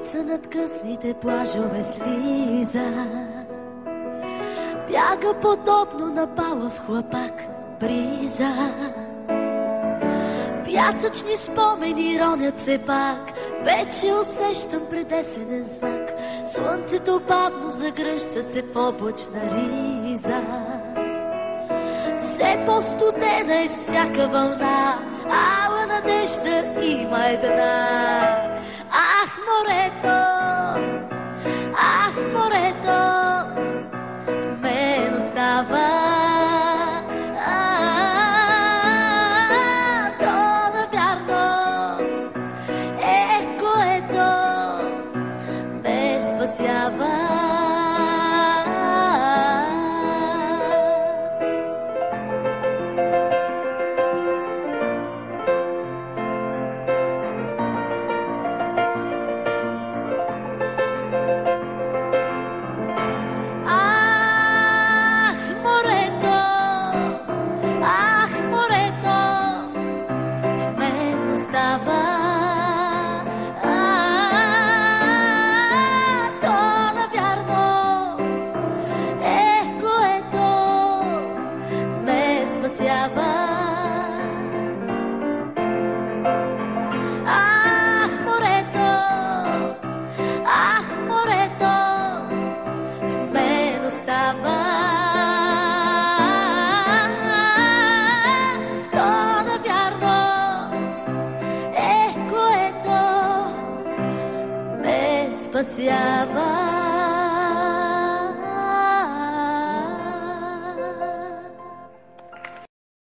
Слънце над късните плажове слиза, бяга подобно на палав хлапак бриза. Пясъчни спомени ронят се пак, вече усещам предесенен знак. Слънцето бавно загръща се в облачна риза. Все по-студена е всяка вълна, ала надежда има една. Ах, морето, в мен остава. То навярно е, което ме спасява. Спасява.